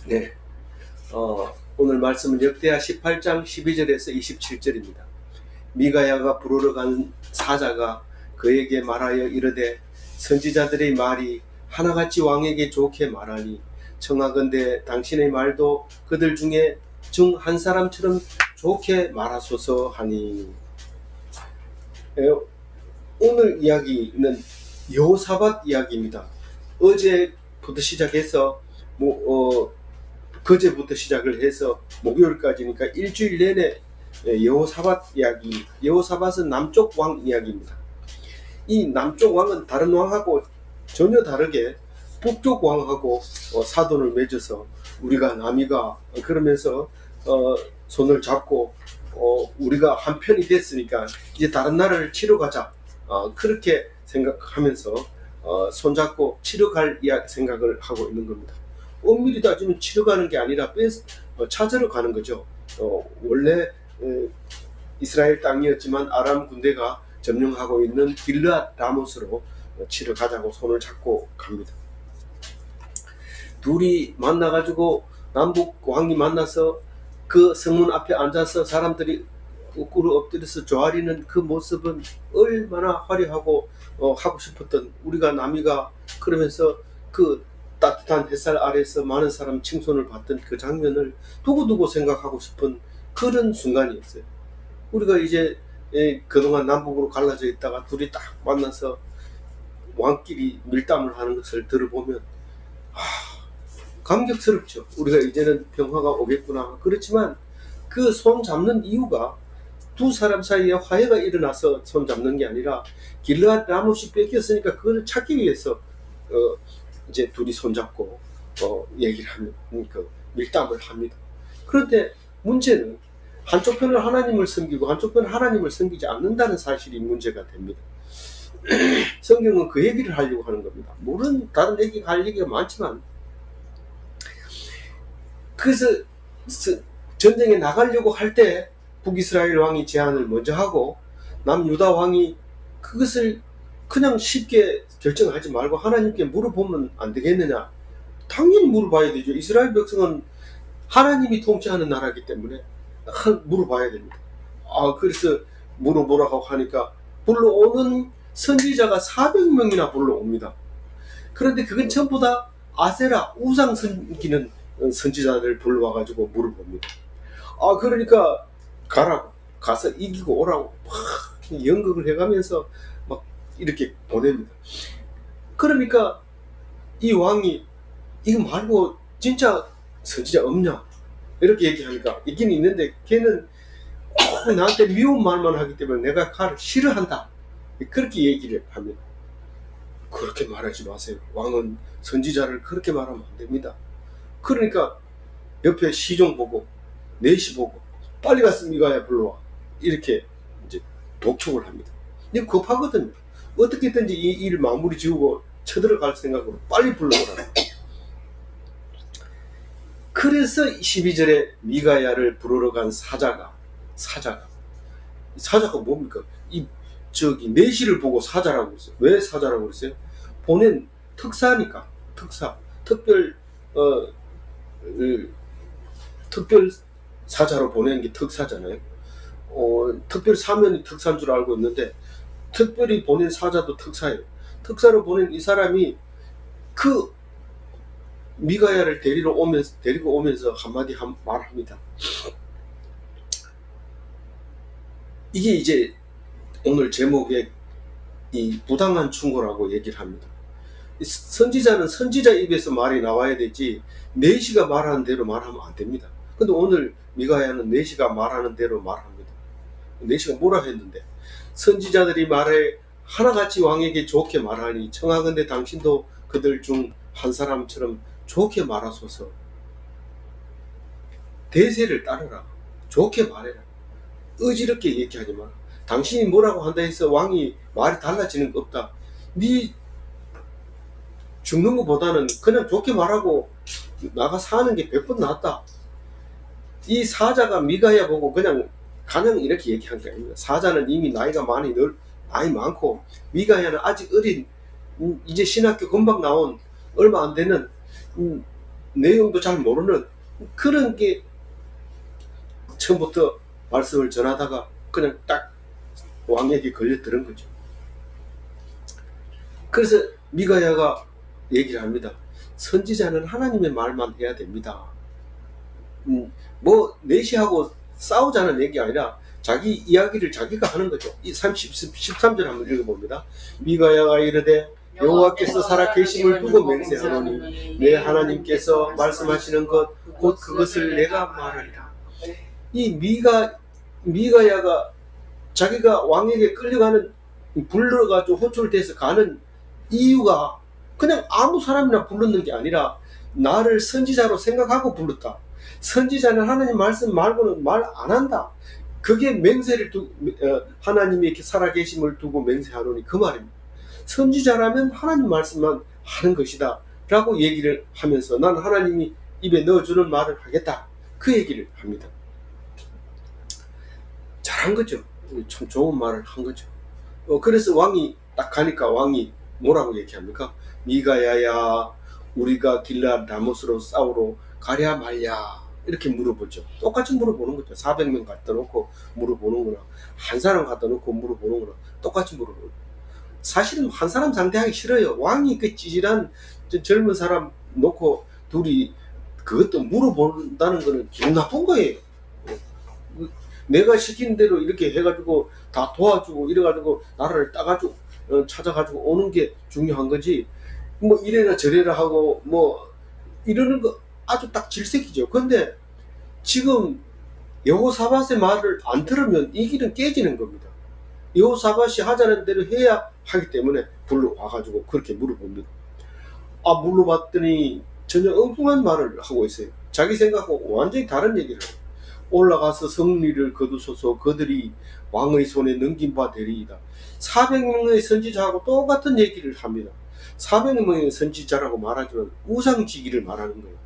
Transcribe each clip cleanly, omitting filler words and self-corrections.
네, 오늘 말씀은 역대하 18장 12절에서 27절입니다. 미가야가 부르러 간 사자가 그에게 말하여 이르되 선지자들의 말이 하나같이 왕에게 좋게 말하니 청하건대 당신의 말도 그들 중에 중 한 사람처럼 좋게 말하소서 하니. 오늘 이야기는 여호사밧 이야기입니다. 어제부터 시작해서 그제부터 시작을 해서 목요일까지니까 일주일 내내 여호사밧 이야기. 여호사밧은 남쪽 왕 이야기입니다. 이 남쪽 왕은 다른 왕하고 전혀 다르게 북쪽 왕하고 사돈을 맺어서 우리가 남이가 그러면서 손을 잡고 우리가 한 편이 됐으니까 이제 다른 나라를 치러 가자, 그렇게 생각하면서 손잡고 치러 갈 생각을 하고 있는 겁니다. 엄밀히 따지면 치러 가는 게 아니라 찾으러 가는 거죠. 원래 이스라엘 땅이었지만 아람 군대가 점령하고 있는 길르앗 라못으로 치러 가자고 손을 잡고 갑니다. 둘이 만나가지고 남북 왕이 만나서 그 성문 앞에 앉아서 사람들이 꿇어 엎드려서 조아리는 그 모습은 얼마나 화려하고 하고 싶었던, 우리가 남이가 그러면서 그 따뜻한 햇살 아래서 많은 사람 칭송을 받던 그 장면을 두고두고 생각하고 싶은 그런 순간이었어요. 우리가 이제 그동안 남북으로 갈라져 있다가 둘이 딱 만나서 왕끼리 밀담을 하는 것을 들어보면 감격스럽죠. 우리가 이제는 평화가 오겠구나. 그렇지만 그 손 잡는 이유가 두 사람 사이에 화해가 일어나서 손 잡는 게 아니라 길르앗 라못이 뺏겼으니까 그걸 찾기 위해서 이제 둘이 손잡고 얘기를 하면 밀담을 합니다. 그런데 문제는 한쪽 편을 하나님을 섬기고 한쪽 편을 하나님을 섬기지 않는다는 사실이 문제가 됩니다. 성경은 그 얘기를 하려고 하는 겁니다. 물론 다른 얘기가 할 얘기가 많지만, 그래서 전쟁에 나가려고 할 때 북이스라엘 왕이 제안을 먼저 하고 남유다 왕이 그것을 그냥 쉽게 결정하지 말고 하나님께 물어보면 안 되겠느냐. 당연히 물어봐야 되죠. 이스라엘 백성은 하나님이 통치하는 나라이기 때문에 물어봐야 됩니다. 그래서 물어보라고 하니까 불러오는 선지자가 400명이나 불러옵니다. 그런데 그건 전부 다 아세라 우상 섬기는 선지자들 불러와가지고 물어봅니다. 그러니까 가라고, 가서 이기고 오라고 막 연극을 해가면서 막 이렇게 보냅니다. 그러니까 이 왕이 이거 말고 진짜 선지자 없냐 이렇게 얘기하니까 있긴 있는데 걔는 나한테 미운 말만 하기 때문에 내가 가를 싫어한다, 그렇게 얘기를 합니다. 그렇게 말하지 마세요. 왕은 선지자를 그렇게 말하면 안 됩니다. 그러니까 옆에 시종 보고 내시 보고 빨리 가서 미가야 불러와, 이렇게 이제 독촉을 합니다. 이거 급하거든요. 어떻게든지 이 일 마무리 지우고 쳐들어갈 생각으로 빨리 불러오라. 그래서 12절에 미가야를 부르러 간 사자가 뭡니까? 내시를 보고 사자라고 했어요. 왜 사자라고 그랬어요? 보낸 특사니까. 특별 사자로 보낸 게 특사잖아요. 특별 사면이 특사인 줄 알고 있는데 특별히 보낸 사자도 특사예요. 특사로 보낸 이 사람이 그 미가야를 데리고 오면서 한마디 말합니다. 이게 이제 오늘 제목에 이 부당한 충고라고 얘기를 합니다. 선지자는 선지자 입에서 말이 나와야 되지 내시가 말하는 대로 말하면 안 됩니다. 근데 오늘 미가야는 내시가 말하는 대로 말합니다. 내시가 뭐라 했는데, 선지자들이 말해 하나같이 왕에게 좋게 말하니 청하건대 당신도 그들 중 한 사람처럼 좋게 말하소서. 대세를 따르라. 좋게 말해라. 어지럽게 얘기하지 마라. 당신이 뭐라고 한다 해서 왕이 말이 달라지는 거 없다. 네 죽는 것보다는 그냥 좋게 말하고 나가 사는 게 100번 낫다. 이 사자가 미가야 보고 그냥 이렇게 얘기한 게 아닙니다. 사자는 이미 나이 많고 미가야는 아직 어린, 이제 신학교 금방 나온 얼마 안 되는 내용도 잘 모르는 그런 게 처음부터 말씀을 전하다가 그냥 딱 왕에게 걸려들은 거죠. 그래서 미가야가 얘기를 합니다. 선지자는 하나님의 말만 해야 됩니다. 뭐 내시하고 싸우자는 얘기가 아니라 자기 이야기를 자기가 하는 거죠. 이 13절 한번 읽어봅니다. 미가야가 이르되 여호와께서 살아계심을 두고 맹세하노니 내 하나님께서 말씀하시는 것 곧 그것을 내가 말하리라. 이 미가야가 자기가 왕에게 끌려가는 불러가지고 호출돼서 가는 이유가 그냥 아무 사람이나 불렀는 게 아니라 나를 선지자로 생각하고 불렀다. 선지자는 하나님 말씀 말고는 말 안 한다. 그게 맹세를 하나님이 이렇게 살아계심을 두고 맹세하노니 그 말입니다. 선지자라면 하나님 말씀만 하는 것이다 라고 얘기를 하면서 난 하나님이 입에 넣어주는 말을 하겠다 그 얘기를 합니다. 잘한 거죠. 참 좋은 말을 한 거죠. 그래서 왕이 딱 가니까 왕이 뭐라고 얘기합니까? 미가야야 우리가 길앗 라못으로 싸우러 가랴 말랴 이렇게 물어보죠. 똑같이 물어보는 거죠. 400명 갖다 놓고 물어보는구나. 한 사람 갖다 놓고 물어보는구나. 똑같이 물어보는 거죠. 사실은 한 사람 상대하기 싫어요. 왕이 그 찌질한 젊은 사람 놓고 둘이 그것도 물어본다는 거는 기분 나쁜 거예요. 내가 시킨 대로 이렇게 해가지고 다 도와주고 이래가지고 나라를 따가지고 찾아가지고 오는 게 중요한 거지. 뭐 이래라 저래라 하고 뭐 이러는 거 아주 딱 질색이죠. 근데 지금 여호사밧의 말을 안 들으면 이 길은 깨지는 겁니다. 여호사밧이 하자는 대로 해야 하기 때문에 불러와가지고 그렇게 물어봅니다. 물어봤더니 전혀 엉뚱한 말을 하고 있어요. 자기 생각하고 완전히 다른 얘기를 해요. 올라가서 성리를 거두소서 그들이 왕의 손에 넘긴 바 되리이다. 400명의 선지자하고 똑같은 얘기를 합니다. 400명의 선지자라고 말하지만 우상지기를 말하는 거예요.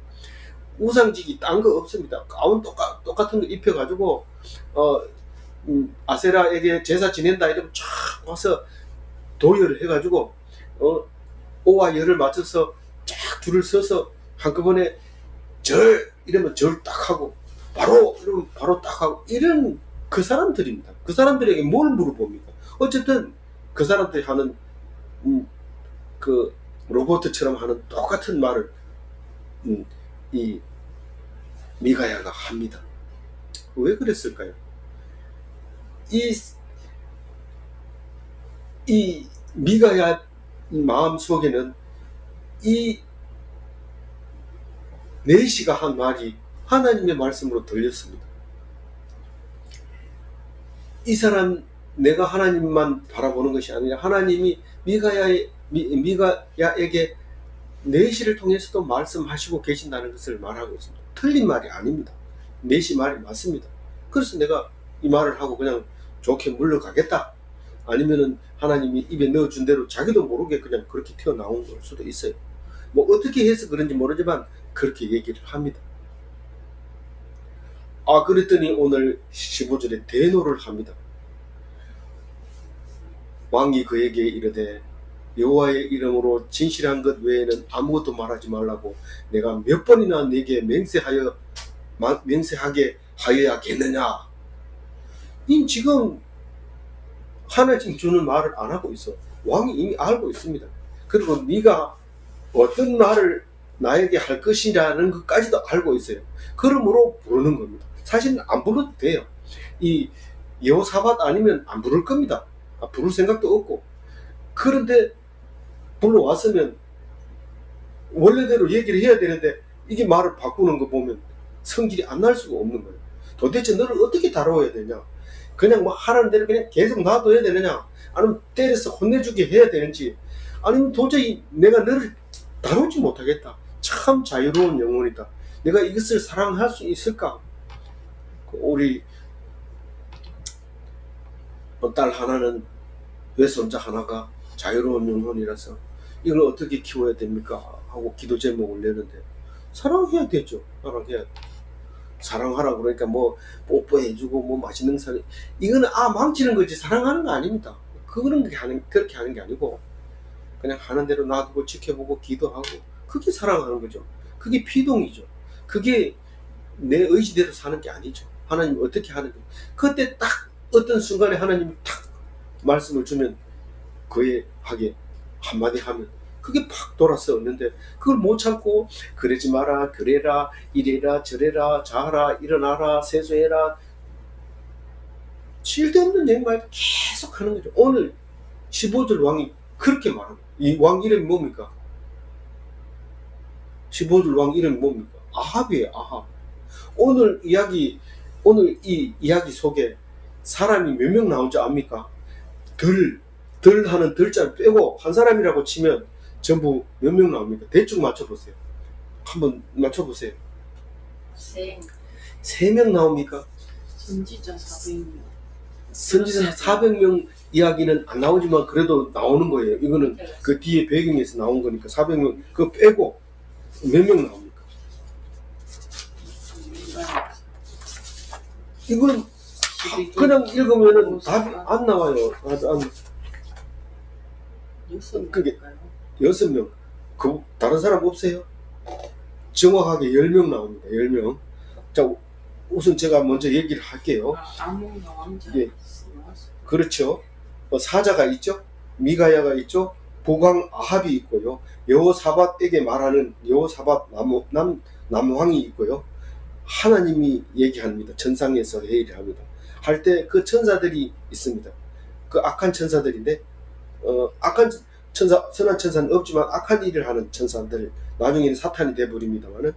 우상지기 딴 거 없습니다. 가운 똑같은 거 입혀가지고 아세라에게 제사 지낸다 이러면 쫙 와서 도열을 해가지고 오와 열을 맞춰서 쫙 줄을 서서 한꺼번에 절 이러면 절 딱 하고 바로 이러면 바로 딱 하고 이런 그 사람들입니다. 그 사람들에게 뭘 물어봅니까? 어쨌든 그 사람들이 하는 그 로봇처럼 하는 똑같은 말을 이 미가야가 합니다. 왜 그랬을까요? 이 미가야 마음 속에는 이 내시가 한 말이 하나님의 말씀으로 들렸습니다. 이 사람 내가 하나님만 바라보는 것이 아니라 하나님이 미가야에게 내시를 통해서도 말씀하시고 계신다는 것을 말하고 있습니다. 틀린 말이 아닙니다. 내시 말이 맞습니다. 그래서 내가 이 말을 하고 그냥 좋게 물러가겠다. 아니면은 하나님이 입에 넣어준 대로 자기도 모르게 그냥 그렇게 튀어나온 걸 수도 있어요. 뭐 어떻게 해서 그런지 모르지만 그렇게 얘기를 합니다. 그랬더니 오늘 15절에 대노를 합니다. 왕이 그에게 이르되 여호와의 이름으로 진실한 것 외에는 아무것도 말하지 말라고 내가 몇 번이나 네게 맹세하게 하여야겠느냐. 지금 하나님 주는 말을 안 하고 있어. 왕이 이미 알고 있습니다. 그리고 네가 어떤 말을 나에게 할 것이라는 것까지도 알고 있어요. 그러므로 부르는 겁니다. 사실은 안 불러도 돼요. 이 여호사밧 아니면 안 부를 겁니다. 부를 생각도 없고. 그런데 불러왔으면 원래대로 얘기를 해야 되는데 이게 말을 바꾸는 거 보면 성질이 안 날 수가 없는 거예요. 도대체 너를 어떻게 다뤄야 되냐? 그냥 뭐 하라는 대로 그냥 계속 놔둬야 되느냐? 아니면 때려서 혼내주게 해야 되는지, 아니면 도저히 내가 너를 다루지 못하겠다. 참 자유로운 영혼이다. 내가 이것을 사랑할 수 있을까? 우리 딸 하나는 외손자 하나가 자유로운 영혼이라서 이걸 어떻게 키워야 됩니까? 하고 기도 제목을 내는데 사랑해야 되죠. 사랑해야 돼. 사랑하라 그러니까 뭐 뽀뽀해주고 뭐 맛있는 사람, 이거는 망치는 거지 사랑하는 거 아닙니다. 그렇게 하는 게 아니고 그냥 하는 대로 놔두고 지켜보고 기도하고 그게 사랑하는 거죠. 그게 피동이죠. 그게 내 의지대로 사는 게 아니죠. 하나님 어떻게 하는 거. 그때 딱 어떤 순간에 하나님이 탁 말씀을 주면 그에 하게 한마디 하면 그게 팍 돌아서 없는데 그걸 못 참고 그러지 마라, 그래라, 이래라, 저래라, 자라, 일어나라, 세수해라, 쓸데없는 얘기만 계속 하는 거죠. 오늘 15절 왕이 그렇게 말합니다. 이 왕 이름이 뭡니까? 15절 왕 이름이 뭡니까? 아합이에요. 아합. 오늘 이 이야기 속에 사람이 몇 명 나온지 압니까? 덜 하는 덜자를 빼고 한 사람이라고 치면 전부 몇 명 나옵니까? 대충 맞춰보세요. 한번 맞춰보세요. 세 명 나옵니까? 선지자 400명. 선지자 400명 이야기는 안 나오지만 그래도 나오는 거예요. 이거는 그 뒤에 배경에서 나온 거니까 400명 그거 빼고 몇 명 나옵니까? 이건 그냥 읽으면은 답이 안 나와요. 그게 6명. 그 다른 사람 없어요? 정확하게 10명 나옵니다. 10명. 자, 우선 제가 먼저 얘기를 할게요. 아몬과 왕자. 예. 그렇죠. 사자가 있죠. 미가야가 있죠. 보강 아합이 있고요. 여호사밧에게 말하는 여호사밧 남왕이 있고요. 하나님이 얘기합니다. 천상에서 회의를 합니다. 할 때 그 천사들이 있습니다. 그 악한 천사들인데 악한 천사, 선한 천사는 없지만 악한 일을 하는 천사들, 나중에는 사탄이 돼버립니다만은.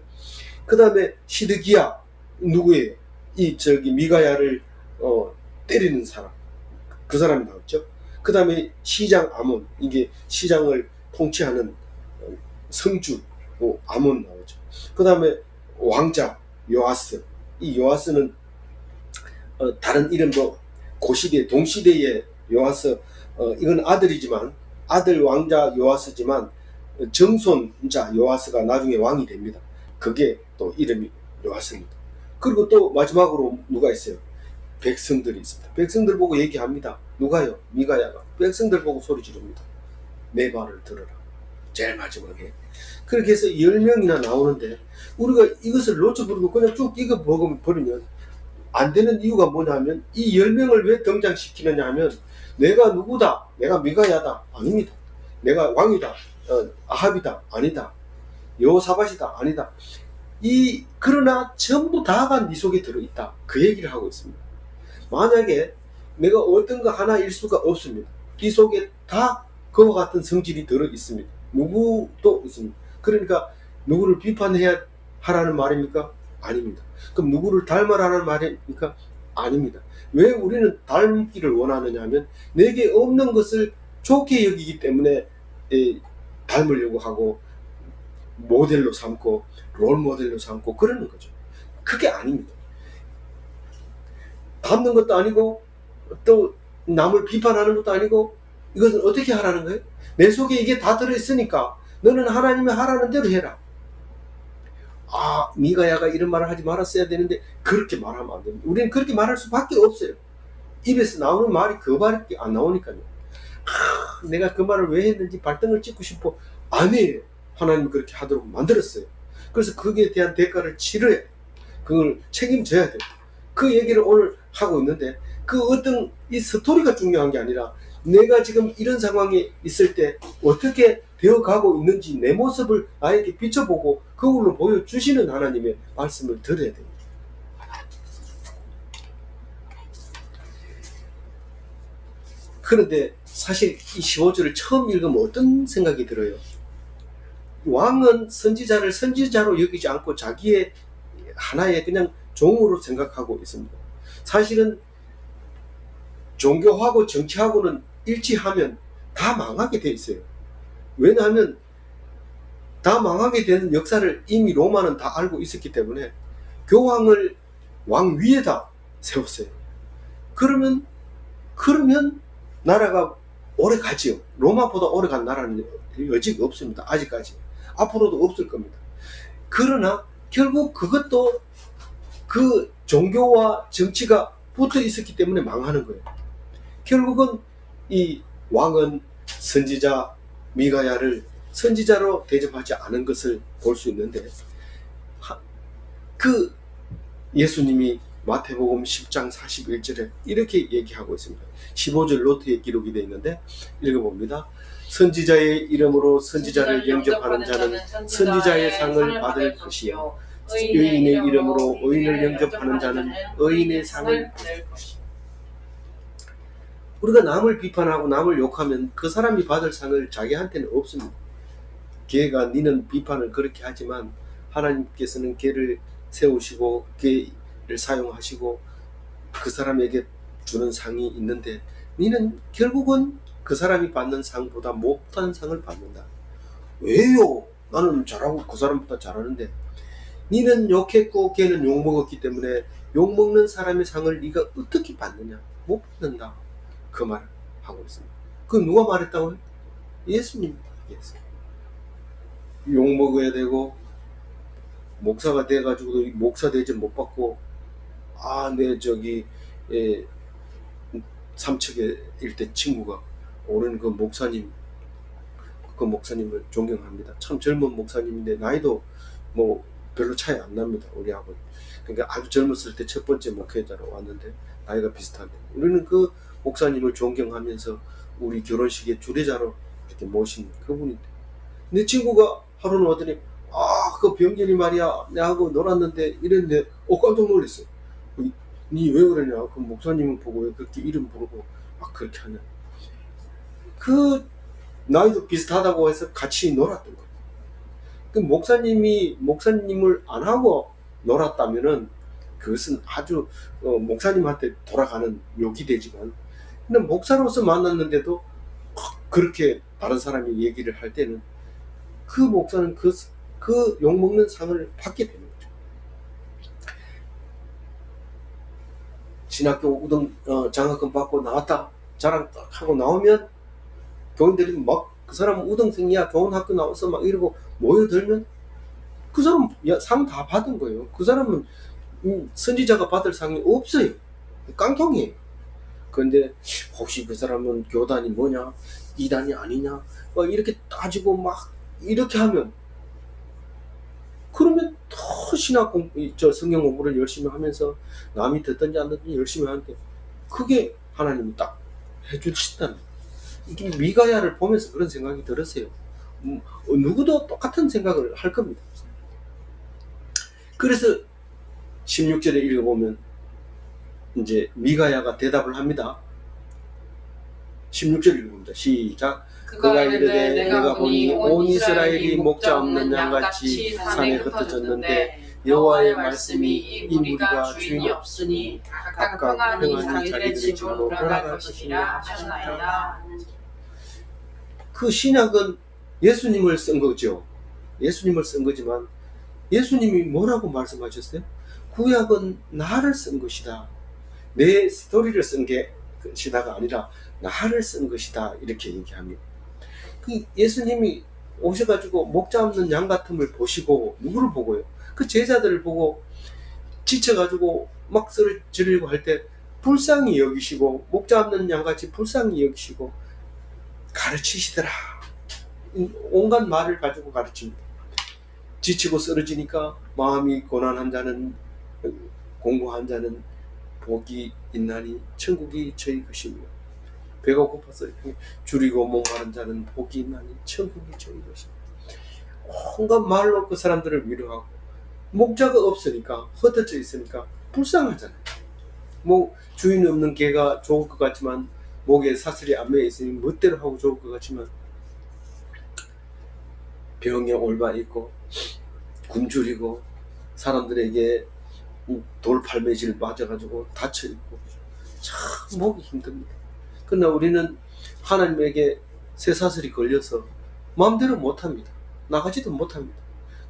그 다음에 시드기야 누구예요? 미가야를 때리는 사람, 그 사람이 나왔죠. 그 다음에 시장 아몬, 이게 시장을 통치하는 성주 아몬 나오죠. 그 다음에 왕자 요아스, 이 요아스는 다른 이름도 고시대 동시대의 요아스, 이건 아들이지만 아들 왕자 요아스지만 정손자 요아스가 나중에 왕이 됩니다. 그게 또 이름이 요아스입니다. 그리고 또 마지막으로 누가 있어요? 백성들이 있습니다. 백성들 보고 얘기합니다. 누가요? 미가야가 백성들 보고 소리 지릅니다. 내 말을 들어라. 제일 마지막에. 그렇게 해서 10명이나 나오는데 우리가 이것을 놓쳐버리고 그냥 쭉 이거 버리면 안 되는 이유가 뭐냐면 이 10명을 왜 등장시키느냐 하면 내가 누구다, 내가 미가야다, 아닙니다. 내가 왕이다, 아합이다, 아니다. 여호사밧이다, 아니다. 그러나 전부 다가 네 속에 들어있다. 그 얘기를 하고 있습니다. 만약에 내가 어떤 거 하나일 수가 없습니다. 이 속에 다 그와 같은 성질이 들어있습니다. 누구도 있습니다. 그러니까 누구를 비판해야 하라는 말입니까? 아닙니다. 그럼 누구를 닮아라는 말입니까? 아닙니다. 왜 우리는 닮기를 원하느냐 하면 내게 없는 것을 좋게 여기기 때문에 닮으려고 하고 모델로 삼고 롤 모델로 삼고 그러는 거죠. 그게 아닙니다. 닮는 것도 아니고 또 남을 비판하는 것도 아니고 이것은 어떻게 하라는 거예요? 내 속에 이게 다 들어있으니까 너는 하나님이 하라는 대로 해라. 아, 미가야가 이런 말을 하지 말았어야 되는데 그렇게 말하면 안 됩니다. 우리는 그렇게 말할 수밖에 없어요. 입에서 나오는 말이 그 말밖에 안 나오니까요. 내가 그 말을 왜 했는지 발등을 찍고 싶어. 아니에요. 하나님이 그렇게 하도록 만들었어요. 그래서 거기에 대한 대가를 치러야 돼요. 그걸 책임져야 돼요. 그 얘기를 오늘 하고 있는데 그 어떤 이 스토리가 중요한 게 아니라 내가 지금 이런 상황에 있을 때 어떻게 되어가고 있는지 내 모습을 나에게 비춰보고 그걸로 보여주시는 하나님의 말씀을 들어야 됩니다. 그런데 사실 이 15절을 처음 읽으면 어떤 생각이 들어요? 왕은 선지자를 선지자로 여기지 않고 자기의 하나의 그냥 종으로 생각하고 있습니다. 사실은 종교하고 정치하고는 일치하면 다 망하게 돼 있어요. 왜냐하면 다 망하게 되는 역사를 이미 로마는 다 알고 있었기 때문에 교황을 왕 위에다 세웠어요. 그러면 나라가 오래 가지요. 로마보다 오래 간 나라는 여지가 없습니다. 아직까지. 앞으로도 없을 겁니다. 그러나 결국 그것도 그 종교와 정치가 붙어 있었기 때문에 망하는 거예요. 결국은 이 왕은 선지자 미가야를 선지자로 대접하지 않은 것을 볼 수 있는데 그 예수님이 마태복음 10장 41절에 이렇게 얘기하고 있습니다. 15절 노트에 기록이 되어 있는데 읽어봅니다. 선지자의 이름으로 선지자를 영접하는 자는 선지자의 상을 받을 것이요 의인의 이름으로 의인을 영접하는 자는 의인의 상을 받을 것이요. 우리가 남을 비판하고 남을 욕하면 그 사람이 받을 상을 자기한테는 없습니다. 걔가 니는 비판을 그렇게 하지만 하나님께서는 걔를 세우시고 걔를 사용하시고 그 사람에게 주는 상이 있는데 니는 결국은 그 사람이 받는 상보다 못한 상을 받는다. 왜요? 나는 잘하고 그 사람보다 잘하는데. 니는 욕했고 걔는 욕먹었기 때문에 욕먹는 사람의 상을 네가 어떻게 받느냐? 못 받는다. 그 말을 하고 있습니다. 그 누가 말했다고요? 예수님이 얘기했어요. 욕먹어야 되고 목사가 돼가지고 목사 대접 못 받고 내 삼척에 일대 친구가 오는 그 목사님을 존경합니다. 참 젊은 목사님인데 나이도 뭐 별로 차이 안 납니다. 우리하고. 그러니까 아주 젊었을 때 첫 번째 목회자로 왔는데 나이가 비슷한데 우리는 그 목사님을 존경하면서 우리 결혼식에 주례자로 이렇게 모신 그분인데 내 친구가 하루는 오더니 그 병렬이 말이야 내하고 놀았는데 이랬는데 깜짝 놀랐어요. 니 왜 그러냐? 그 목사님을 보고 왜 그렇게 이름 부르고 막 그렇게 하냐? 그 나이도 비슷하다고 해서 같이 놀았던 거예요. 그 목사님을 안 하고 놀았다면은 그것은 아주 목사님한테 돌아가는 욕이 되지만 근데 목사로서 만났는데도 그렇게 다른 사람이 얘기를 할 때는 그 목사는 그 욕먹는 상을 받게 되는 거죠. 신학교 우등 장학금 받고 나왔다 자랑 딱 하고 나오면 교인들이 막 그 사람은 우등생이야 좋은 학교 나와서 막 이러고 모여들면 그 사람 상 다 받은 거예요. 그 사람은 선지자가 받을 상이 없어요. 깡통이에요. 그런데 혹시 그 사람은 교단이 뭐냐 이단이 아니냐 막 이렇게 따지고 막 이렇게 하면 그러면 더 성경 공부를 열심히 하면서 남이 듣든지 안 듣든지 열심히 하는데 그게 하나님이 딱 해주신다는 이게 미가야를 보면서 그런 생각이 들었어요. 누구도 똑같은 생각을 할 겁니다. 그래서 16절에 읽어보면 이제 미가야가 대답을 합니다. 16절 읽어봅니다. 시작. 그가 이르되 내가 보니 온 이스라엘이 목자 없는 양같이 산에 흩어졌는데 여호와의 말씀이 이 무리가 주인이 없으니 각각 평안히 자기의 집으로 돌아갈 것이라 하셨나이다. 그 신약은 예수님을 쓴 거죠. 예수님을 쓴 거지만 예수님이 뭐라고 말씀하셨어요? 구약은 나를 쓴 것이다. 내 스토리를 쓴 것이다가 아니라 나를 쓴 것이다. 이렇게 얘기합니다. 그 예수님이 오셔가지고 목자 없는 양 같음을 보시고 누구를 보고요? 그 제자들을 보고 지쳐가지고 막 쓰러지려고 할 때 불쌍히 여기시고 목자 없는 양같이 불쌍히 여기시고 가르치시더라. 온갖 말을 가지고 가르칩니다. 지치고 쓰러지니까 마음이 고난한 자는 공고한 자는 복이 있나니 천국이 저희 것이며 배가 고파서 줄이고 목마른 자는 복이 있나니 천국이 저희 것이며 온갖 말로 그 사람들을 위로하고 목자가 없으니까 흩어져 있으니까 불쌍하잖아요. 뭐 주인 없는 개가 좋을 것 같지만 목에 사슬이 안 매여 있으니 멋대로 하고 좋을 것 같지만 병에 올바 있고 굶주리고 사람들에게 돌팔매질 맞아가지고 다쳐있고 참 목이 힘듭니다. 그러나 우리는 하나님에게 쇠사슬이 걸려서 마음대로 못합니다. 나가지도 못합니다.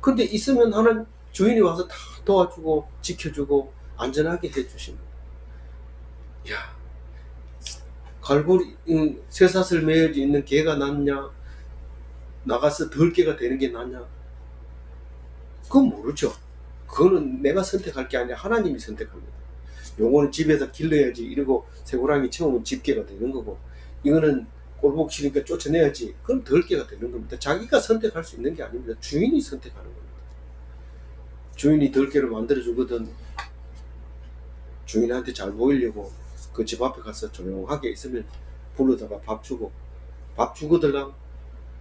그런데 있으면 하나님 주인이 와서 다 도와주고 지켜주고 안전하게 해주십니다. 야, 갈고리 쇠사슬 매여져 있는 개가 낫냐 나가서 덜개가 되는 게 낫냐 그건 모르죠. 그거는 내가 선택할 게 아니라 하나님이 선택합니다. 요거는 집에서 길러야지 이러고 새고랑이 채우면 집게가 되는 거고 이거는 꼴보기 싫으니까 쫓아내야지 그럼 덜개가 되는 겁니다. 자기가 선택할 수 있는 게 아닙니다. 주인이 선택하는 겁니다. 주인이 덜개를 만들어 주거든 주인한테 잘 보이려고 그 집 앞에 가서 조용하게 있으면 불러다가 밥 주고 밥 주거들랑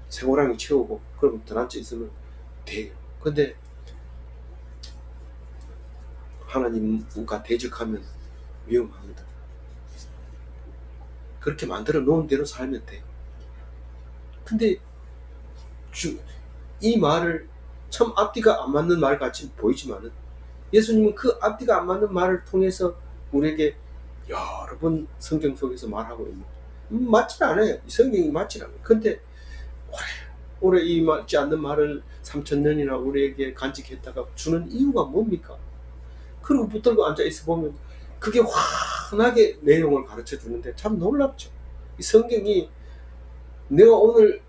새고랑이 채우고 그럼 더 앉아 있으면 돼요. 근데 하나님과 대적하면 위험합니다. 그렇게 만들어 놓은 대로 살면 돼요. 근데 이 말을 참 앞뒤가 안 맞는 말 같이 보이지만은 예수님은 그 앞뒤가 안 맞는 말을 통해서 우리에게 여러 번 성경 속에서 말하고 있는 맞지 않아요. 이 성경이 맞지 않아요. 근데 오래 이 맞지 않는 말을 3000년이나 우리에게 간직했다가 주는 이유가 뭡니까? 그리고 붙들고 앉아 있어 보면 그게 환하게 내용을 가르쳐 주는데 참 놀랍죠. 이 성경이 내가 오늘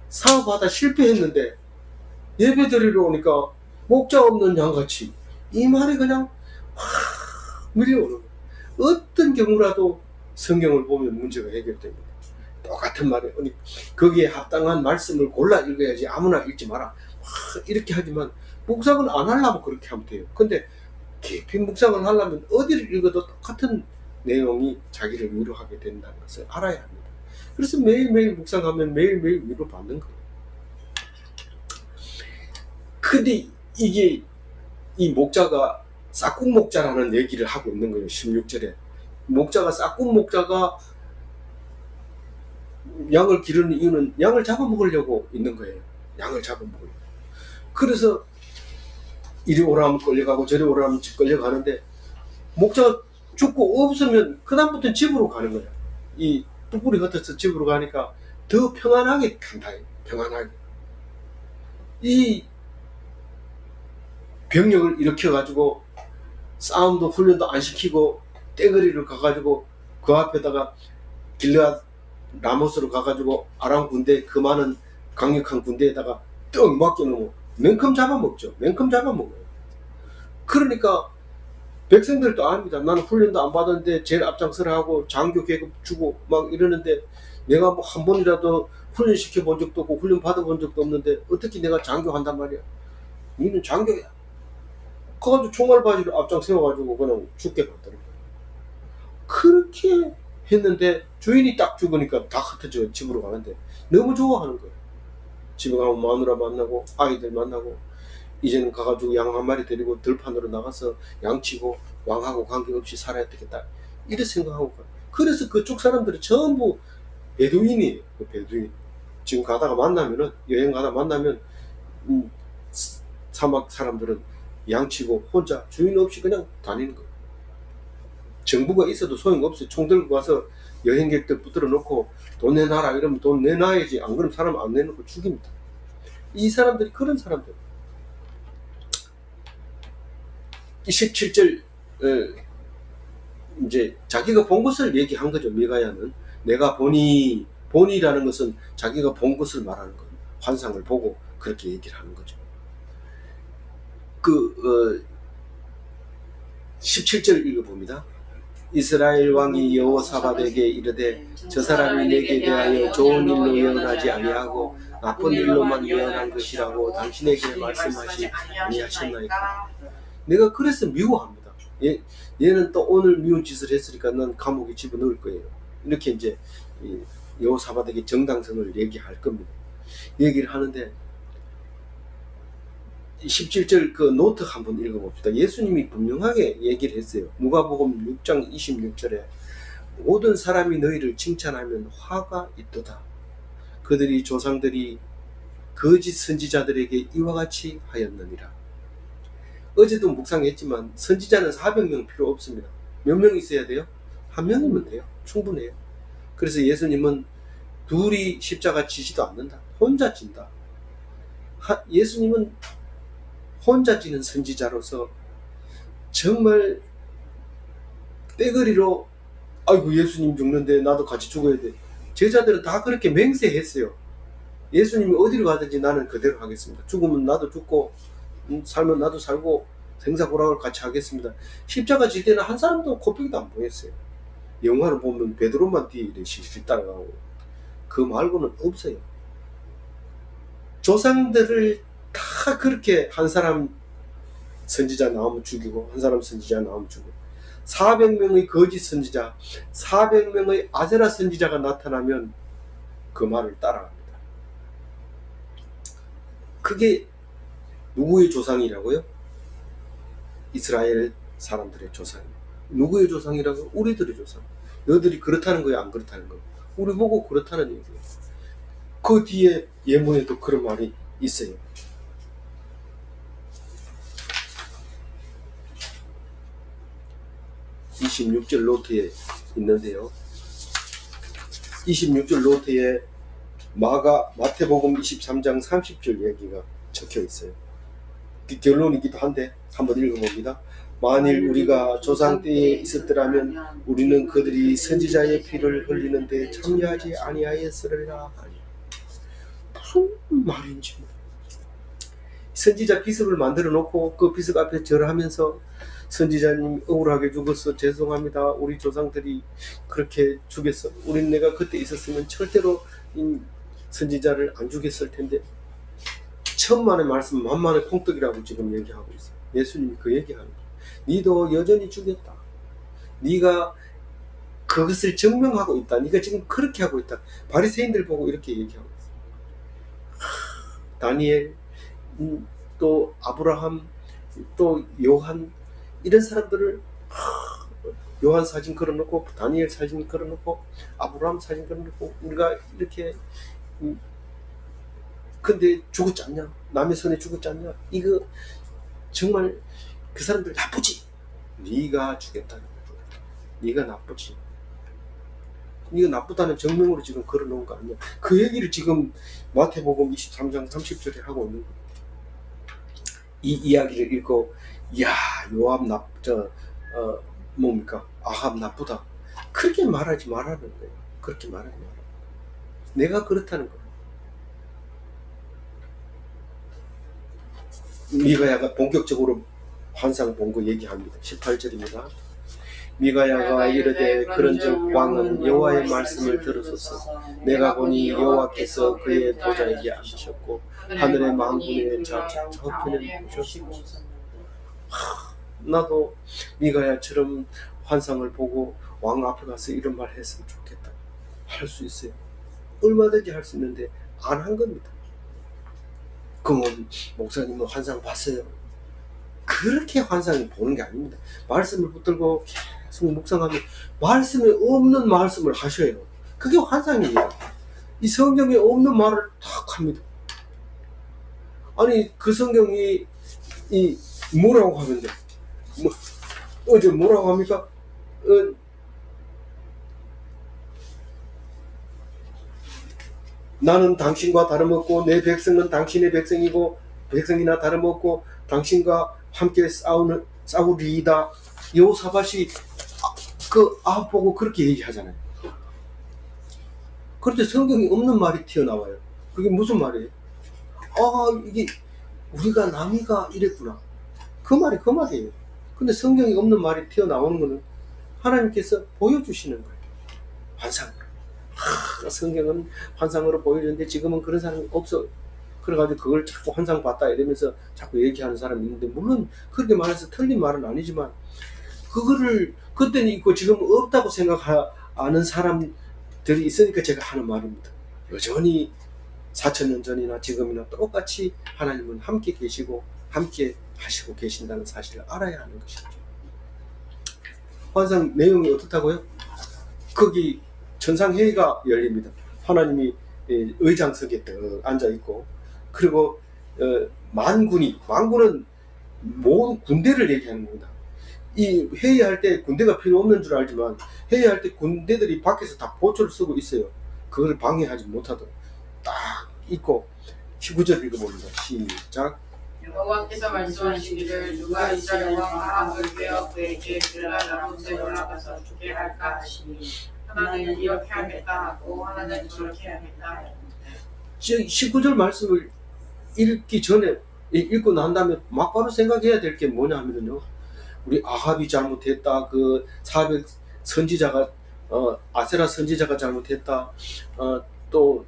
사업하다 실패했는데 예배 드리러 오니까 목자 없는 양같이 이 말이 그냥 확 밀려오는 거예요. 어떤 경우라도 성경을 보면 문제가 해결됩니다. 똑같은 말에 거기에 합당한 말씀을 골라 읽어야지 아무나 읽지 마라 이렇게 하지만 묵상은 안 하려면 그렇게 하면 돼요. 근데 깊이 묵상을 하려면 어디를 읽어도 똑같은 내용이 자기를 위로하게 된다는 것을 알아야 합니다. 그래서 매일매일 묵상하면 매일매일 위로받는 거예요. 근데 이게 이 목자가 싹국 목자라는 얘기를 하고 있는 거예요. 16절에 목자가 싹국 목자가 양을 기르는 이유는 양을 잡아먹으려고 있는 거예요. 양을 잡아먹으려고. 그래서 이리 오라 하면 끌려가고 저리 오라 하면 끌려가는데 목자가 죽고 없으면 그 다음부터는 집으로 가는 거야. 이 뿔뿔이 흩어서 집으로 가니까 더 평안하게 간다. 평안하게. 이 병력을 일으켜가지고 싸움도 훈련도 안 시키고 떼거리를 가가지고 그 앞에다가 길르앗 라모스로 가가지고 아람 군대 그 많은 강력한 군대에다가 떡 맡겨놓으면 냉큼 잡아먹죠. 냉큼 잡아먹어요. 그러니까 백성들도 압니다. 나는 훈련도 안 받았는데 제일 앞장서라 하고 장교 계급 주고 막 이러는데 내가 뭐 한 번이라도 훈련시켜 본 적도 없고 훈련 받아본 적도 없는데 어떻게 내가 장교한단 말이야. 니는 장교야. 그래가지고 총알바지를 앞장 세워가지고 그냥 죽게 만들어. 그렇게 했는데 주인이 딱 죽으니까 다 흩어져 집으로 가는데 너무 좋아하는 거예요. 집에 가면 마누라 만나고 아이들 만나고 이제는 가가지고 양 한 마리 데리고 들판으로 나가서 양치고 왕하고 관계없이 살아야 되겠다 이렇게 생각하고 가요. 그래서 그쪽 사람들이 전부 베두인이에요. 그 베두인. 지금 가다가 만나면은 여행 가다 만나면 사막 사람들은 양치고 혼자 주인 없이 그냥 다니는 거예요. 정부가 있어도 소용없어요. 총 들고 가서 여행객들 붙들어 놓고 돈 내놔라 이러면 돈 내놔야지. 안 그러면 사람 안 내놓고 죽입니다. 이 사람들이 그런 사람들. 17절 이제 자기가 본 것을 얘기한 거죠. 미가야는 내가 보니라는 것은 자기가 본 것을 말하는 거예요. 환상을 보고 그렇게 얘기를 하는 거죠. 17절 읽어봅니다. 이스라엘 왕이 여호사밧에게 이르되 저 사람이 내게 대하여 좋은 일로 예언하지 아니하고 나쁜 일로만 예언한 것이라고 당신에게 말씀하지 아니하셨나이까. 내가 그래서 미워합니다. 얘는 또 오늘 미운 짓을 했으니까 난 감옥에 집어넣을 거예요. 이렇게 이제 여호사밧에게 정당성을 얘기할 겁니다. 얘기를 하는데 17절 그 노트 한번 읽어봅시다. 예수님이 분명하게 얘기를 했어요. 누가복음 6장 26절에 모든 사람이 너희를 칭찬하면 화가 있도다. 그들이 조상들이 거짓 선지자들에게 이와 같이 하였느니라. 어제도 묵상했지만 선지자는 400명 필요 없습니다. 몇 명 있어야 돼요? 한 명이면 돼요. 충분해요. 그래서 예수님은 둘이 십자가 지지도 않는다. 혼자 진다. 예수님은 혼자 지는 선지자로서 정말 떼거리로 아이고 예수님 죽는데 나도 같이 죽어야 돼. 제자들은 다 그렇게 맹세했어요. 예수님이 어디로 가든지 나는 그대로 하겠습니다. 죽으면 나도 죽고 살면 나도 살고 생사고락을 같이 하겠습니다. 십자가 질 때는 한 사람도 코피도 안 보였어요. 영화를 보면 베드로만 뒤에 실실 따라가고 그 말고는 없어요. 조상들을 다 그렇게 한 사람 선지자 나오면 죽이고 한 사람 선지자 나오면 죽이고 400명의 거짓 선지자 400명의 아세라 선지자가 나타나면 그 말을 따라갑니다. 그게 누구의 조상이라고요? 이스라엘 사람들의 조상. 누구의 조상이라고? 우리들의 조상. 너희들이 그렇다는 거야, 안 그렇다는 거야? 우리 보고 그렇다는 얘기예요. 그 뒤에 예문에도 그런 말이 있어요. 26절 노트에 있는데요. 26절 노트에 마태복음 23장 30절 얘기가 적혀 있어요. 그 결론이기도 한데 한번 읽어봅니다. 만일 우리가 조상 때에 있었더라면 우리는 그들이 선지자의 피를 흘리는데 참여하지 아니하였으리라 하니. 무슨 말인지. 선지자 비석을 만들어 놓고 그 비석 앞에 절하면서 선지자님 억울하게 죽었어, 죄송합니다, 우리 조상들이 그렇게 죽였어, 우린 내가 그때 있었으면 절대로 이 선지자를 안 죽였을 텐데, 천만의 말씀 만만의 콩떡이라고 지금 얘기하고 있어. 예수님이 그 얘기하는 거야. 니도 여전히 죽였다. 네가 그것을 증명하고 있다. 네가 지금 그렇게 하고 있다. 바리새인들 보고 이렇게 얘기하고 있어. 다니엘, 또 아브라함, 또 요한, 이런 사람들을 요한 사진 걸어놓고 다니엘 사진 걸어놓고 아브라함 사진 걸어놓고 우리가 이렇게 근데 죽었지 않냐? 남의 손에 죽었지 않냐? 이거 정말 그 사람들 나쁘지? 네가 죽였다는 거야. 네가 나쁘지? 네가 나쁘다는 정명으로 지금 걸어놓은 거 아니야? 그 얘기를 지금 마태복음 23장 30절에 하고 있는 거야. 이 이야기를 읽고 야, 요압 뭡니까? 아합 나쁘다. 그렇게 말하지 말라는 거예요. 그렇게 말하지 마라. 내가 그렇다는 거예요. 미가야가 본격적으로 환상 본 거 얘기합니다. 18절입니다. 미가야가 이르되 그런즉 왕은 여호와의 말씀을 들으소서. 내가 보니 여호와께서 그의 보좌에 앉으셨고 하늘의 만군의 좌편에 보셨소서. 나도 미가야처럼 환상을 보고 왕 앞에 가서 이런 말 했으면 좋겠다. 할 수 있어요. 얼마든지 할 수 있는데 안 한 겁니다. 그러면 목사님은 환상 봤어요? 그렇게 환상을 보는 게 아닙니다. 말씀을 붙들고 계속 묵상하면 말씀에 없는 말씀을 하셔요. 그게 환상입니다. 이 성경에 없는 말을 탁 합니다. 아니 그 성경이 이 뭐라고 하면 돼? 어제 뭐라고 합니까? 나는 당신과 다름없고 내 백성은 당신의 백성이고 백성이나 다름없고 당신과 함께 싸우리이다. 여호사밧이 그 아합 보고 그렇게 얘기하잖아요. 그런데 성경이 없는 말이 튀어나와요. 그게 무슨 말이에요? 아, 이게 우리가 남이가 이랬구나. 그 말이에요. 근데 성경이 없는 말이 튀어나오는 거는 하나님께서 보여주시는 거예요. 환상으로. 성경은 환상으로 보여주는데 지금은 그런 사람이 없어. 그래가지고 그걸 자꾸 환상 봤다 이러면서 자꾸 얘기하는 사람이 있는데, 물론 그렇게 말해서 틀린 말은 아니지만 그거를 그때는 있고 지금 없다고 생각하는 사람들이 있으니까 제가 하는 말입니다. 여전히 4,000년 전이나 지금이나 똑같이 하나님은 함께 계시고 함께 하시고 계신다는 사실을 알아야 하는 것이죠. 환상 내용이 어떻다고요? 거기 천상회의가 열립니다. 하나님이 의장석에 앉아있고, 그리고 만군은 모든 군대를 얘기하는 겁니다. 이 회의할 때 군대가 필요 없는 줄 알지만 회의할 때 군대들이 밖에서 다 보초를 쓰고 있어요. 그걸 방해하지 못하도록 딱 있고. 19절 읽어봅니다. 시작. 여호와께서 말씀하시기를 누가 이스라엘 왕 아합을 꾀어 그에게 그가 나무새 올라가서 죽게 할까 하시니 하나는 이렇게 하겠다 하고 하나는 저렇게 하겠다. 19절 말씀을 읽기 전에 읽고 난 다음에 막바로 생각해야 될 게 뭐냐 하면요, 우리 아합이 잘못했다, 그 400 선지자가 아세라 선지자가 잘못했다, 또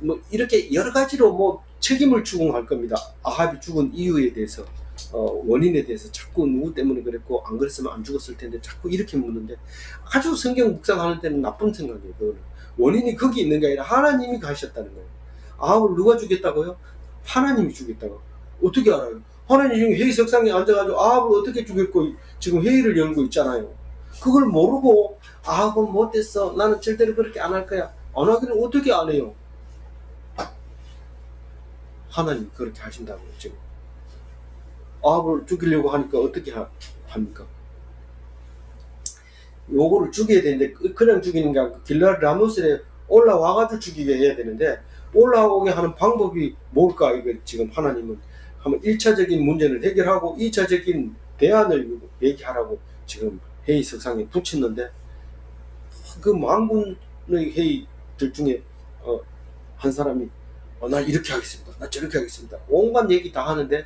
뭐 이렇게 여러 가지로 뭐 책임을 추궁할 겁니다. 아합이 죽은 이유에 대해서. 원인에 대해서 자꾸 누구 때문에 그랬고 안 그랬으면 안 죽었을 텐데 자꾸 이렇게 묻는데 아주 성경 묵상하는 때는 나쁜 생각이에요. 그거는. 원인이 거기 있는 게 아니라 하나님이 가셨다는 거예요. 아합을 누가 죽였다고요? 하나님이 죽였다고. 어떻게 알아요? 하나님 지금 회의 석상에 앉아가지고 아합을 어떻게 죽였고 지금 회의를 열고 있잖아요. 그걸 모르고 아합은 못됐어. 나는 절대로 그렇게 안 할 거야. 안 하기는 어떻게 안 해요? 하나님 그렇게 하신다고요. 지금 아합을 죽이려고 하니까 어떻게 합니까? 요거를 죽여야 되는데 그냥 죽이는 게 아니고 길라 라모스에 올라와가지고 죽이게 해야 되는데 올라오게 하는 방법이 뭘까? 이거 지금 하나님은 한번 1차적인 문제를 해결하고 2차적인 대안을 얘기하라고 지금 회의 석상에 붙였는데 그 만군의 회의들 중에 한 사람이 나 이렇게 하겠습니다. 나 저렇게 하겠습니다. 온갖 얘기 다 하는데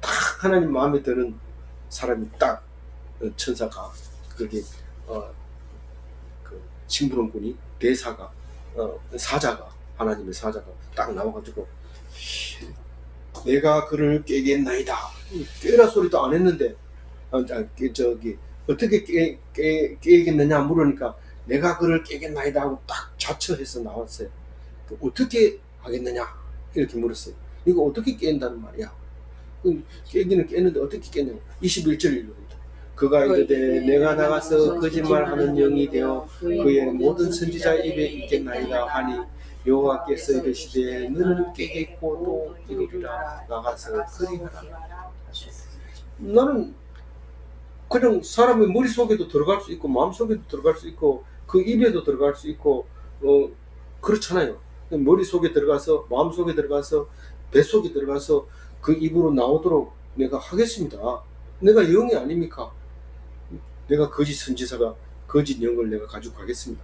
딱 하나님 마음에 드는 사람이 딱 천사가 그게 그 심부름꾼이 대사가 사자가 하나님의 사자가 딱 나와가지고 내가 그를 깨겠나이다. 깨라 소리도 안 했는데 저기 어떻게 깨겠느냐 물으니까 내가 그를 깨겠나이다 하고 딱 자처해서 나왔어요. 어떻게 하겠느냐 이렇게 물었어요. 이거 어떻게 깬다는 말이야? 깨기는 깼는데 어떻게 깼냐? 21절입니다. 그가 이르되 내가 나가서 거짓말하는 영이 되어 그의 모든 선지자 입에 있겠나이다 하니 여호와께서 이르시되 너는 깨겠고 또 이르리라 나가서 그리하라. 나는 그냥 사람의 머릿속에도 들어갈 수 있고 마음속에도 들어갈 수 있고 그 입에도 들어갈 수 있고 그렇잖아요. 머릿속에 들어가서 마음속에 들어가서 뱃속에 들어가서 그 입으로 나오도록 내가 하겠습니다. 내가 영이 아닙니까? 내가 거짓 선지자가 거짓 영을 내가 가지고 가겠습니다.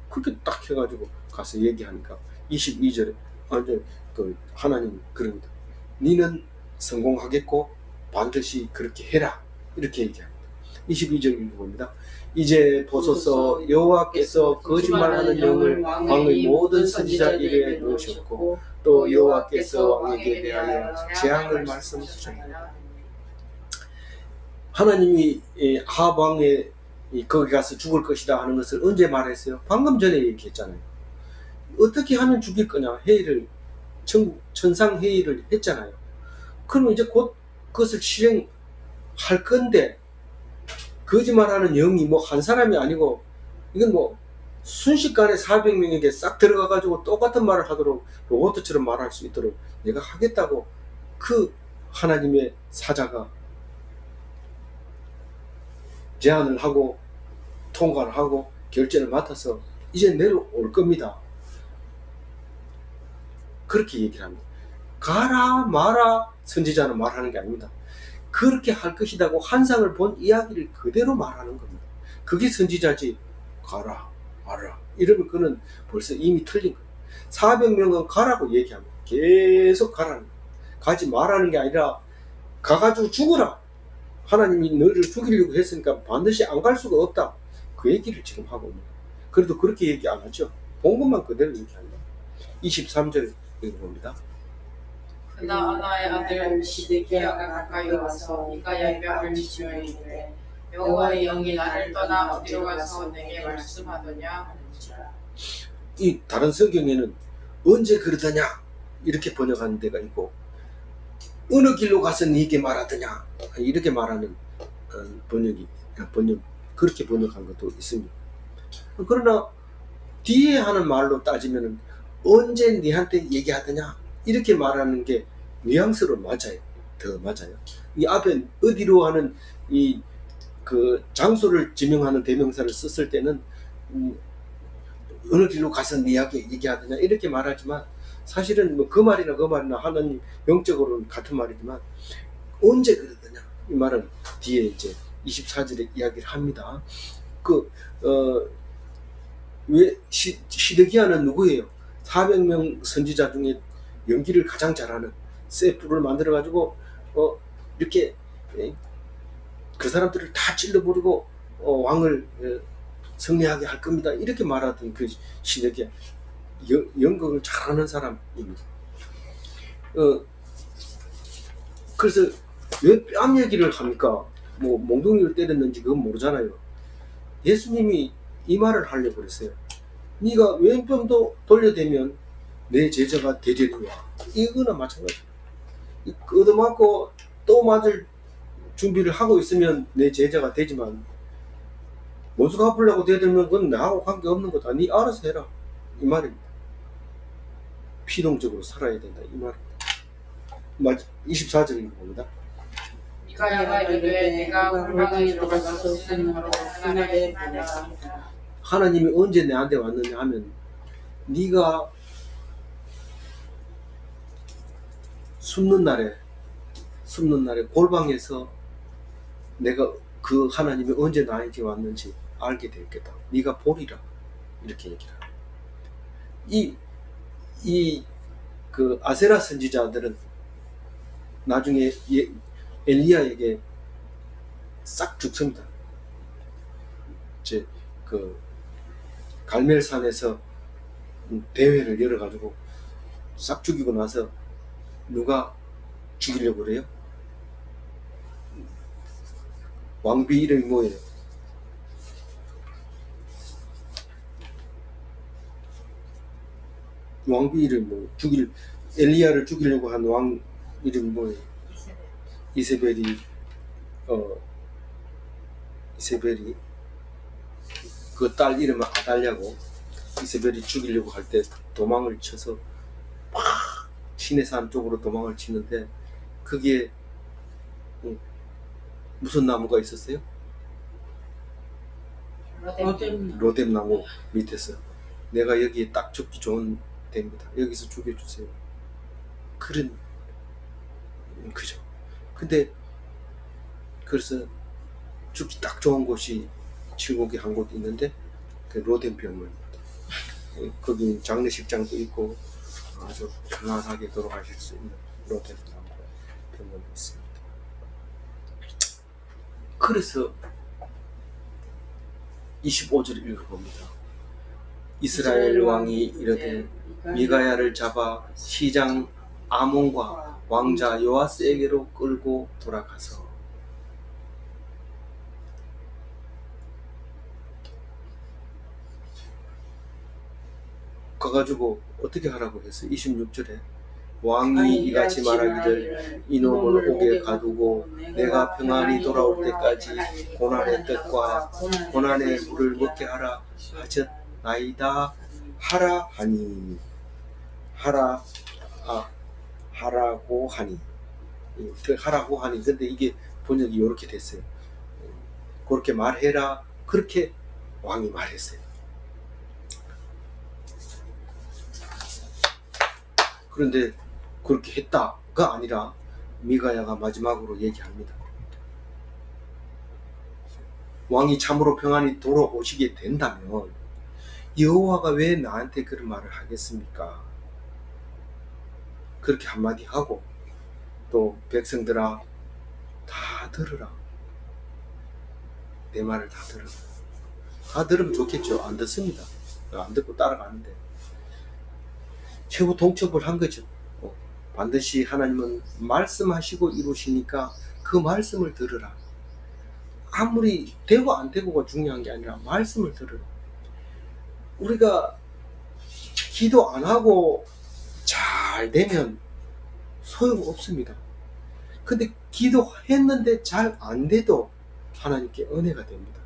그렇게 딱 해가지고 가서 얘기하니까 22절에 완전 그 하나님이 그럽니다. 니는 성공하겠고 반드시 그렇게 해라. 이렇게 얘기합니다. 22절 읽어봅니다. 이제 보소서 여호와께서 거짓말하는 영을 왕의 모든 선지자 입에 넣으셨고 또 여호와께서 왕에게 대하여 재앙을 말씀하셨습니다. 하나님이 아합 왕에 거기 가서 죽을 것이다 하는 것을 언제 말했어요? 방금 전에 얘기했잖아요. 어떻게 하면 죽일 거냐 회의를 천상 회의를 했잖아요. 그러면 이제 곧 그것을 실행할 건데 거짓말하는 영이 뭐 한 사람이 아니고 이건 뭐 순식간에 400명에게 싹 들어가가지고 똑같은 말을 하도록 로봇처럼 말할 수 있도록 내가 하겠다고 그 하나님의 사자가 제안을 하고 통과를 하고 결제를 맡아서 이제 내려올 겁니다. 그렇게 얘기를 합니다. 가라 마라 선지자는 말하는 게 아닙니다. 그렇게 할 것이라고 환상을 본 이야기를 그대로 말하는 겁니다. 그게 선지자지. 가라 마라 이러면 그는 벌써 이미 틀린 거예요. 400명은 가라고 얘기합니다. 계속 가라는 거예요. 가지 말라는 게 아니라 가가지고 죽어라. 하나님이 너를 죽이려고 했으니까 반드시 안 갈 수가 없다. 그 얘기를 지금 하고 있는 거예요. 그래도 그렇게 얘기 안 하죠. 본 것만 그대로 얘기합니다. 23절 읽어봅니다. 그러나 하나의 아들 시드기야가 가까이 와서 미가야의 뼈를 치며 이르되 여호와의 영이 나를 떠나 어디로 가서 내게 말씀하더냐 하는지라. 이 다른 성경에는 언제 그러더냐 이렇게 번역하는 데가 있고 어느 길로 가서 네게 말하더냐 이렇게 말하는 번역 그렇게 번역한 것도 있습니다. 그러나 뒤에 하는 말로 따지면 언제 네한테 얘기하더냐 이렇게 말하는 게 뉘앙스로 맞아요. 더 맞아요. 이 앞에 어디로 하는 이 그 장소를 지명하는 대명사를 썼을 때는 어느 길로 가서 네하게 얘기하더냐 이렇게 말하지만 사실은 뭐 그 말이나 하나님 영적으로는 같은 말이지만 언제 그러더냐 이 말은 뒤에 이제 24절에 이야기를 합니다. 왜 시드기야는 누구예요? 400명 선지자 중에 연기를 가장 잘하는 세프를 만들어 가지고 이렇게 그 사람들을 다 찔러버리고 왕을 승리하게 할 겁니다. 이렇게 말하던 그 시드기야 연극을 잘하는 사람입니다. 그래서 왜 뺨 얘기를 합니까? 뭐 몽둥이를 때렸는지 그건 모르잖아요. 예수님이 이 말을 하려고 그랬어요. 네가 왼편도 돌려대면 내 제자가 되리라. 이거나 마찬가지. 얻어맞고 또 맞을 준비를 하고 있으면 내 제자가 되지만 원수 갚으려고 대들면 그건 나하고 관계없는 거다. 네 알아서 해라. 이 말입니다. 피동적으로 살아야 된다. 이 말입니다. 24절 읽어봅니다. 미가야가 이르되 내가 골방에 들어가서 쓰는 거로 하나님의 보내라. 하나님이 언제 내한테 왔느냐 하면 네가 숨는 날에 골방에서 내가 그 하나님이 언제 나에게 왔는지 알게 되겠다. 네가 보리라. 이렇게 얘기를 합니다. 그 아세라 선지자들은 나중에 엘리야에게 싹 죽습니다. 이제 그 갈멜산에서 대회를 열어가지고 싹 죽이고 나서 누가 죽이려고 그래요? 왕비 이름이 뭐예요? 왕비 이름이 뭐예요? 엘리야를 죽이려고 한 왕 이름이 뭐예요? 이세벨이 그 딸 이름은 아달랴고, 이세벨이 죽이려고 할 때 도망을 쳐서 막 시내산 쪽으로 도망을 치는데 거기에 무슨 나무가 있었어요? 로뎀 나무 밑에서 내가 여기에 딱 죽기 좋은 데입니다. 여기서 죽여주세요. 그런 그죠. 근데 그래서 죽기 딱 좋은 곳이 칠곡에 한 곳 있는데 그 로뎀 병원입니다. 거기 장례식장도 있고 아주 편안하게 돌아가실 수 있는 로뎀 병원이 있습니다. 그래서 25절 읽어봅니다. 이스라엘 왕이 이르되 미가야를 잡아 시장 아몬과 왕자 요아스에게로 끌고 돌아가서 가가지고 어떻게 하라고 했어? 26절에 왕이 이같이 말하기를 이놈을 옥에 가두고 내가 평안히 돌아올 때까지 고난의 떡과 고난의 물을 먹게 하라 하셨나이다 하라 하니 하라고 하니 근데 이게 번역이 이렇게 됐어요. 그렇게 말해라 그렇게 왕이 말했어요. 그런데 그렇게 했다가 아니라 미가야가 마지막으로 얘기합니다. 왕이 참으로 평안히 돌아오시게 된다면 여호와가 왜 나한테 그런 말을 하겠습니까? 그렇게 한마디 하고 또 백성들아 다 들으라. 내 말을 다 들으라. 다 들으면 좋겠죠. 안 듣습니다. 안 듣고 따라가는데 최후 통첩을 한 거죠. 반드시 하나님은 말씀하시고 이루시니까 그 말씀을 들으라. 아무리 되고 안 되고가 중요한 게 아니라 말씀을 들으라. 우리가 기도 안 하고 잘 되면 소용없습니다. 근데 기도했는데 잘 안 돼도 하나님께 은혜가 됩니다.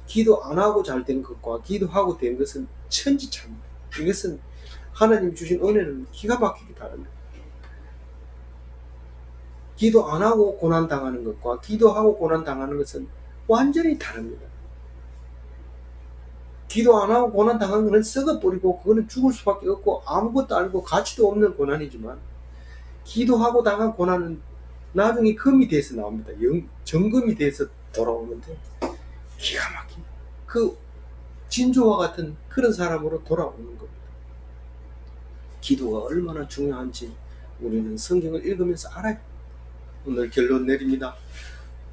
기도 안 하고 잘 된 것과 기도하고 된 것은 천지차입니다. 이것은 하나님 주신 은혜는 기가 막히게 다릅니다. 기도 안 하고 고난 당하는 것과 기도하고 고난 당하는 것은 완전히 다릅니다. 기도 안 하고 고난 당하는 것은 썩어버리고 그거는 죽을 수밖에 없고 아무것도 아니고 가치도 없는 고난이지만 기도하고 당한 고난은 나중에 금이 돼서 나옵니다. 정금이 돼서 돌아오는데 기가 막힌 그 진조와 같은 그런 사람으로 돌아오는 겁니다. 기도가 얼마나 중요한지 우리는 성경을 읽으면서 알아요. 오늘 결론 내립니다.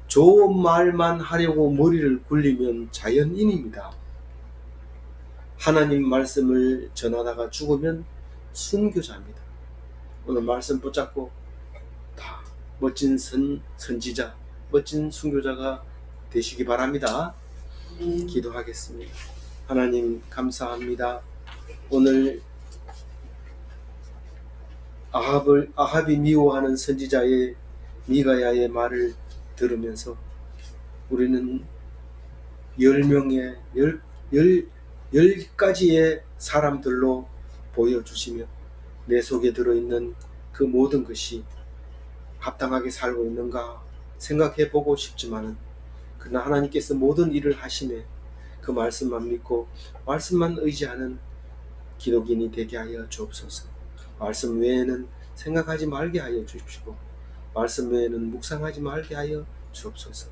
좋은 말만 하려고 머리를 굴리면 자연인입니다. 하나님 말씀을 전하다가 죽으면 순교자입니다. 오늘 말씀 붙잡고 다 멋진 선지자, 멋진 순교자가 되시기 바랍니다. 기도하겠습니다. 하나님 감사합니다. 오늘 아합이 미워하는 선지자의 미가야의 말을 들으면서 우리는 10명의 10가지의 사람들로 보여주시며 내 속에 들어있는 그 모든 것이 합당하게 살고 있는가 생각해 보고 싶지만은 그러나 하나님께서 모든 일을 하심에 그 말씀만 믿고 말씀만 의지하는 기독인이 되게 하여 주옵소서. 말씀 외에는 생각하지 말게 하여 주십시오. 말씀 외에는 묵상하지 말게 하여 주옵소서.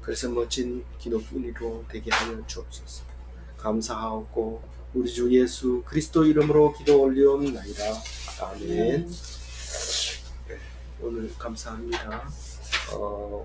그래서 멋진 기독인으로 되게 하여 주옵소서. 감사하옵고 우리 주 예수 그리스도 이름으로 기도 올리옵나이다. 아멘. 오늘 감사합니다.